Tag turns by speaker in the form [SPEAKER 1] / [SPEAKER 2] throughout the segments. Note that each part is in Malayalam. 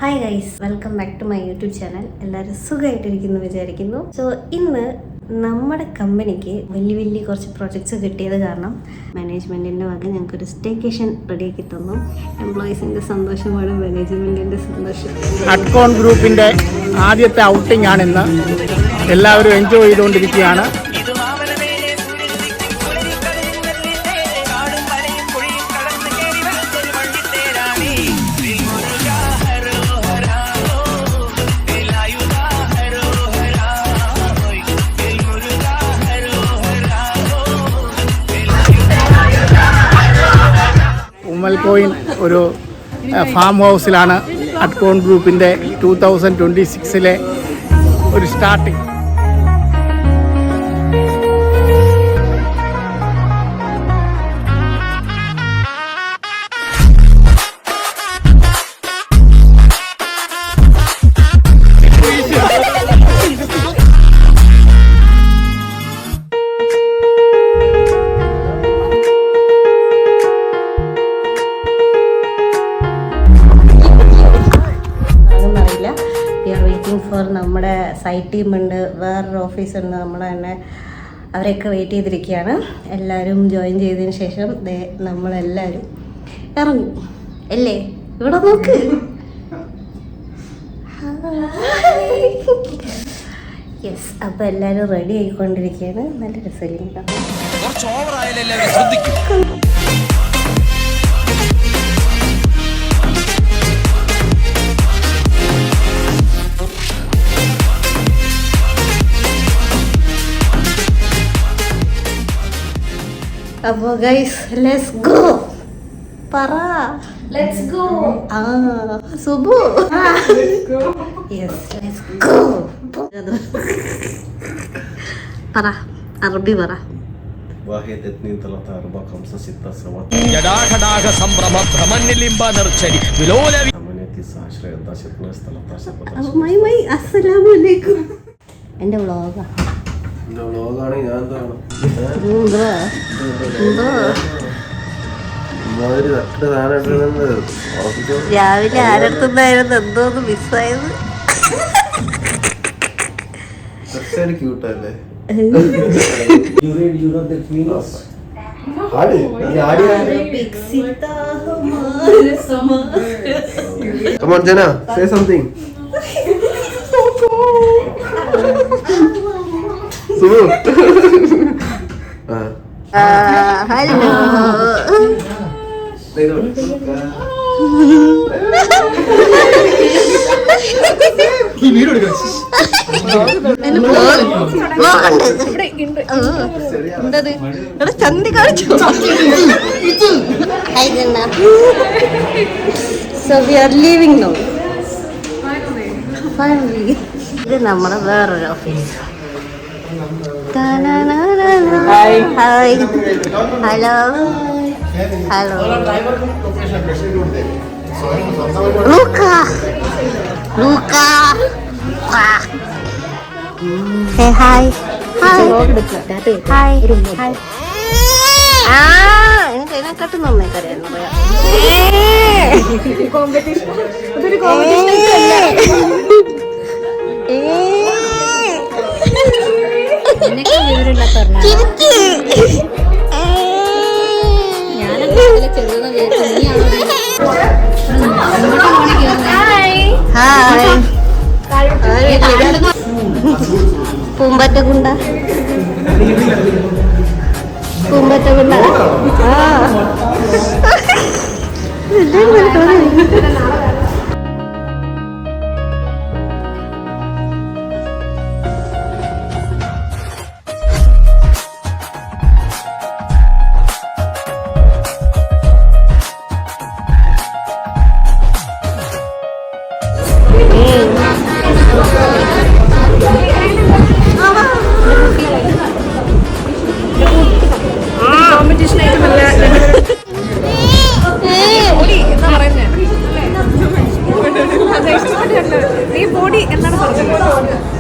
[SPEAKER 1] Hi guys, welcome back to my YouTube channel. എല്ലാവരും സുഖമായിട്ടിരിക്കുന്നു വിചാരിക്കുന്നു. സോ ഇന്ന് നമ്മുടെ കമ്പനിക്ക് വലിയ കുറച്ച് പ്രൊജക്ട്സ് കിട്ടിയത് കാരണം മാനേജ്മെൻറ്റിൻ്റെ വക ഞങ്ങൾക്കൊരു സ്റ്റേക്കേഷൻ റെഡിയാക്കി തന്നു. എംപ്ലോയീസിൻ്റെ സന്തോഷമാണ് മാനേജ്മെൻറ്റിൻ്റെ സന്തോഷം.
[SPEAKER 2] അഡ്കോൺ ഗ്രൂപ്പിൻ്റെ ആദ്യത്തെ ഔട്ടിംഗ് ആണിന്ന്. എല്ലാവരും എൻജോയ് ചെയ്തുകൊണ്ടിരിക്കുകയാണ്. ഉമ്മൽകോയിൻ ഒരു ഫാം ഹൗസിലാണ് അഡ്കോൺ ഗ്രൂപ്പിൻ്റെ 2026 ഒരു സ്റ്റാർട്ടിങ്.
[SPEAKER 1] ഫോർ നമ്മുടെ സൈറ്റ് ടീമുണ്ട്, വേറൊരു ഓഫീസുണ്ട്, നമ്മളെ തന്നെ അവരെയൊക്കെ വെയിറ്റ് ചെയ്തിരിക്കുകയാണ്. എല്ലാവരും ജോയിൻ ചെയ്തതിന് ശേഷം നമ്മളെല്ലാവരും ഇറങ്ങും അല്ലേ? ഇവിടെ നോക്ക്. യെസ്, അപ്പോൾ എല്ലാവരും റെഡി ആയിക്കൊണ്ടിരിക്കുകയാണ്. നല്ല രസമില്ല. അപ്പോൾ ഗൈസ്, ലെറ്റ്സ് ഗോ. പറ let's go. Subu yes, let's go. പറ, അറബി പറ.
[SPEAKER 3] واحد اثنين ثلاثة أربعة خمسة ستة سبعة
[SPEAKER 4] ജടാഘടാഘ സംഭ്രമ ഭ്രമനിലിംബ നിർച്ചരി വിലോല
[SPEAKER 3] 8 9 10 11 12 13 14
[SPEAKER 1] മൈ അസ്സലാമു അലൈക്കും. എൻ്റെ വ്ളോഗാ.
[SPEAKER 3] വ്ളോഗാണ്. ഞാൻ എന്താണ്
[SPEAKER 1] രാവിലെ ആരടുത്തുണ്ടായിരുന്നു എന്തോന്ന് മിസ്സായത്.
[SPEAKER 3] ക്യൂട്ടല്ലേ? Come on, Jana, say something. Subu.
[SPEAKER 1] Hello. എന്തത് ഇവിടെ ചന്തി കാണിച്ചു. So we are leaving now. Finally. ഇത് നമ്മുടെ വേറൊരു office. Hi hello hello. Luca Say hi. Hi. Hi. Hi. എനിക്ക് അതിനെക്കാട്ടും നന്നായി കറിയായിരുന്നു. പൂമ്പറ്റകുണ്ട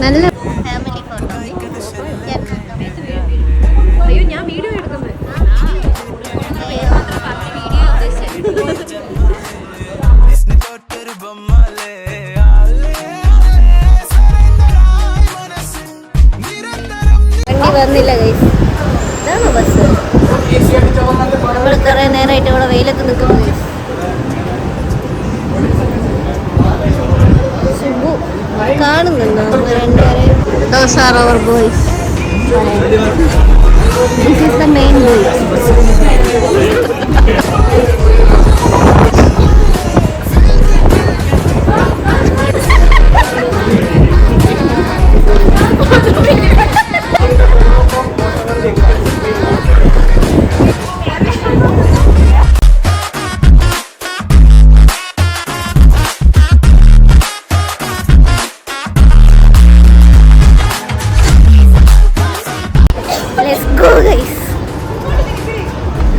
[SPEAKER 1] നല്ല ഫാമിലി ഫോട്ടോ. അയ്യോ, ഞാൻ വീഡിയോ എടുക്കുന്നത്. വീഡിയോ വന്നില്ല ഗൈസ്. ഇതാണോ ബസ്? നമ്മൾ കുറെ നേരമായിട്ട് ഇവിടെ വെയിലത്ത് നിൽക്കുന്നു ഗൈസ്. സുബു കാണുന്നുണ്ടോ നമ്മൾ രണ്ടുപേരെ? Those are our boys. This is the main boys.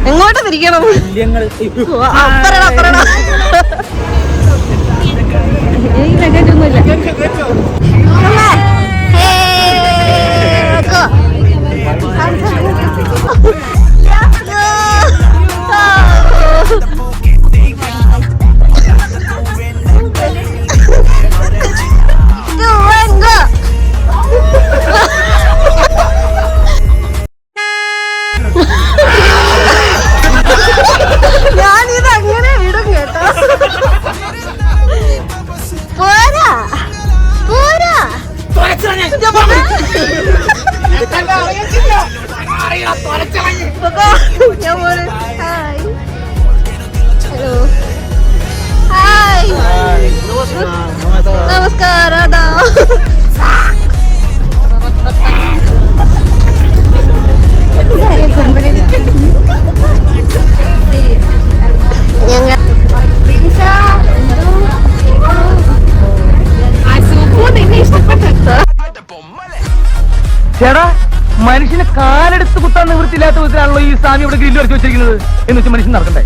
[SPEAKER 1] എങ്ങോട്ട് തിരിക്കണം? ഞാനിത് അങ്ങനെ ഇടും കേട്ടോ. പോരാ പോരാ. ഹലോ ഹായ് നമസ്കാരം.
[SPEAKER 5] ചേടാ, മനുഷ്യന് കാലെടുത്ത് കുത്താൻ നിവൃത്തിയില്ലാത്ത വിധത്തിലാണല്ലോ ഈ സ്വാമി ഇവിടെ ഗ്രില്ല് വരച്ച് വെച്ചിരിക്കുന്നത് എന്ന് വെച്ചാൽ മനുഷ്യൻ നടക്കണ്ടേ?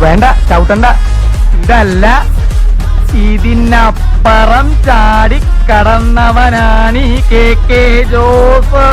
[SPEAKER 5] വേണ്ട, ചവിട്ടണ്ട. ഇതല്ല, ഇതിനപ്പുറം ചാടി കടന്നവനാണ് ഈ KK Jose.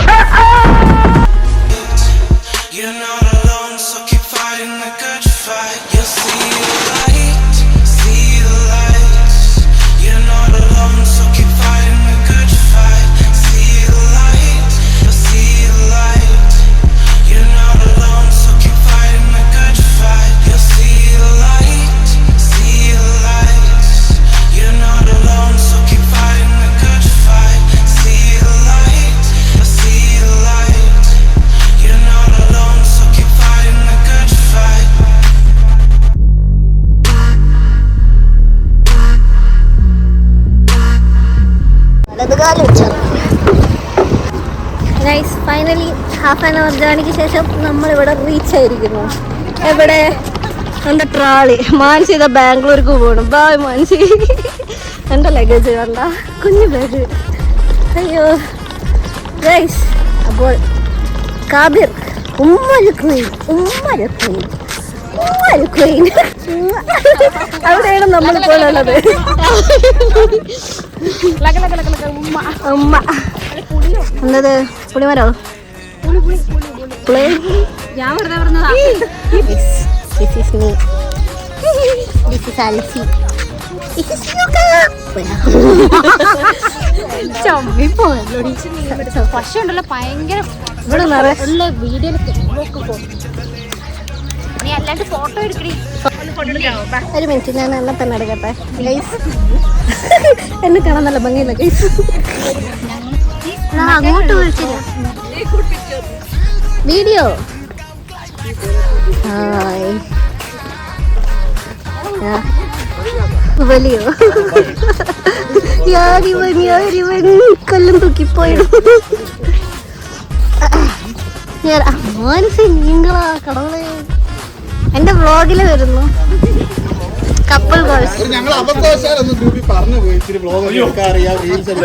[SPEAKER 5] Finally half an hour ജേണിക്ക് ശേഷം നമ്മളിവിടെ റീച്ച് ആയിരിക്കുന്നു. എവിടെ? എൻ്റെ ട്രാളി മാനസി ഇതാ ബാംഗ്ലൂർക്ക് പോകണം. ബായ് മാനസി. എൻ്റെ ലഗേജ് കണ്ട, കുഞ്ഞു ബാഗ്. അയ്യോ ഗൈസ്. അപ്പോൾ കാബിർ അവിടെയാണ് നമ്മളിപ്പോൾ ഉള്ളത്. ഉമ്മ എന്നത് പുളിമരോ? ഞാൻ വെറുതെ പറഞ്ഞതാ. This is me. This is Alici. This is Luca. പക്ഷെ ഉണ്ടല്ലോ ഭയങ്കര ഇവിടെ നിറയുള്ള വീഡിയോയിലൊക്കെ നീ അല്ലാണ്ട് ഫോട്ടോ എടുക്കണി. ഒരു മിനിറ്റ്, ഞാൻ എന്നെ തന്നെ എടുക്കട്ടെ ഗൈസ്. എന്നെ കാണാൻ നല്ല ഭംഗിയില്ല ഗൈസ്. അങ്ങോട്ട് വിളിച്ചില്ല വീഡിയോ. ഹായ് വലിയോ ഞാനിവൻ കൊല്ലം തൂക്കിപ്പോയിടും. മാനസി നീങ്ങളാ കടകളെ എന്റെ വ്ളോഗില് വരുന്നു. കപ്പിൾ ഗേൾസ്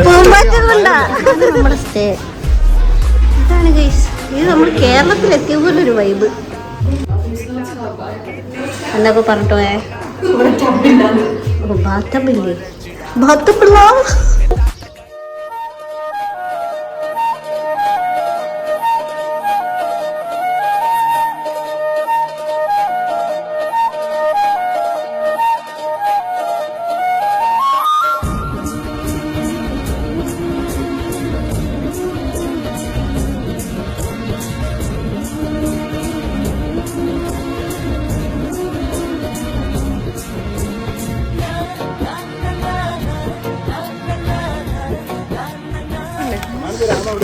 [SPEAKER 5] പൂമ്പാറ്റുന്നുണ്ടാ. നമ്മുടെ സ്റ്റേ ഇതാണ് ഗൈസ്. ഇത് നമ്മൾ കേരളത്തിലെത്തിയ പോലൊരു വൈബ്. എന്നൊക്കെ പറഞ്ഞിട്ടോ ബാത്തബില്ലേ ബാത്തപ്പിള്ള.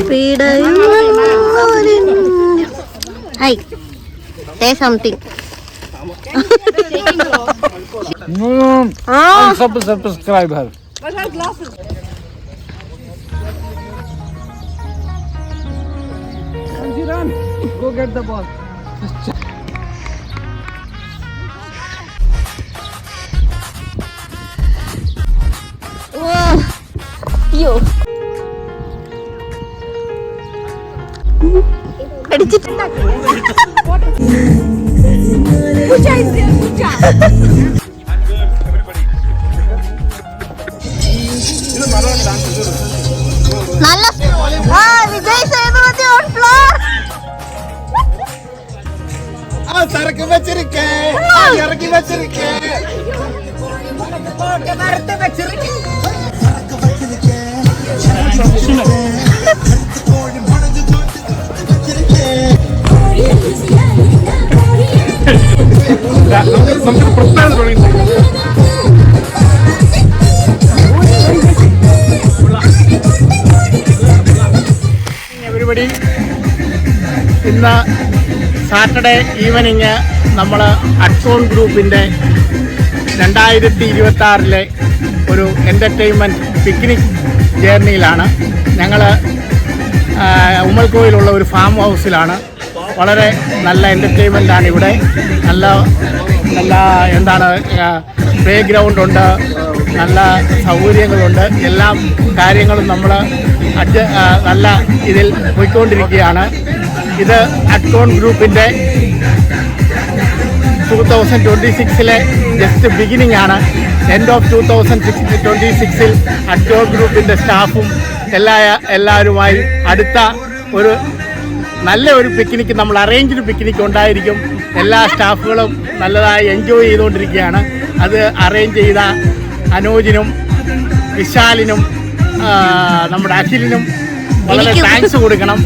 [SPEAKER 5] Hi, say something.
[SPEAKER 2] subscribe her. Go get the ball.
[SPEAKER 5] Wow. Yo. നല്ല വിജയ് സേതുപതി ഓൺ ഫ്ലോർ.
[SPEAKER 2] சரக்கு வச்சிருக்கேன் இறக்கி வச்சிருக்கேன் നമുക്ക് പ്രത്യേകത തുടങ്ങി എവരിബഡി ഇന്ന് സാറ്റർഡേ ഈവനിങ് നമ്മൾ അഡ്കോൺ ഗ്രൂപ്പിൻ്റെ 2026 ഒരു എൻ്റർടൈൻമെൻറ്റ് പിക്നിക് ജേർണിയിലാണ്. ഞങ്ങൾ ഉമ്മൽക്കോയിലുള്ള ഒരു ഫാം ഹൗസിലാണ്. വളരെ നല്ല എൻ്റർടൈൻമെൻറ്റാണ് ഇവിടെ. നല്ല നല്ല എന്താണ് പ്ലേ ഗ്രൗണ്ടുണ്ട്, നല്ല സൗകര്യങ്ങളുണ്ട്. എല്ലാ കാര്യങ്ങളും നമ്മൾ നല്ല ഇതിൽ പോയിക്കൊണ്ടിരിക്കുകയാണ്. ഇത് അഡ്കോൺ ഗ്രൂപ്പിൻ്റെ 2026 ജസ്റ്റ് ബിഗിനിങ് ആണ്. എൻഡ് ഓഫ് 2026 അഡ്കോൺ ഗ്രൂപ്പിൻ്റെ സ്റ്റാഫും എല്ലാവരുമായി അടുത്ത ഒരു നല്ല ഒരു പിക്നിക്ക്, നമ്മൾ അറേഞ്ച്ഡ് പിക്നിക്ക് ഉണ്ടായിരിക്കും. എല്ലാ സ്റ്റാഫുകളും നല്ലതായി എൻജോയ് ചെയ്തുകൊണ്ടിരിക്കുകയാണ്. അത് അറേഞ്ച് ചെയ്ത അനോജിനും വിശാലിനും നമ്മുടെ അഖിലിനും വളരെ താങ്ക്സ് കൊടുക്കണം.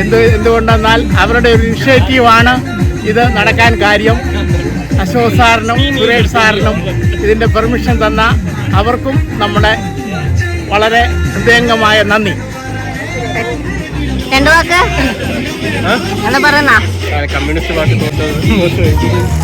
[SPEAKER 2] എന്തുകൊണ്ടെന്നാൽ അവരുടെ ഒരു ഇനിഷ്യേറ്റീവാണ് ഇത് നടക്കാൻ കാര്യം. അശോക് സാറിനും സുരേഷ് സാറിനും ഇതിൻ്റെ പെർമിഷൻ തന്ന അവർക്കും നമ്മുടെ വളരെ ഹൃദയംഗമായ നന്ദി.
[SPEAKER 5] രണ്ടു വാക്ക് എന്താ പറയുന്ന
[SPEAKER 3] കമ്മ്യൂണിസ്റ്റ് പാർട്ടി തോറ്റത്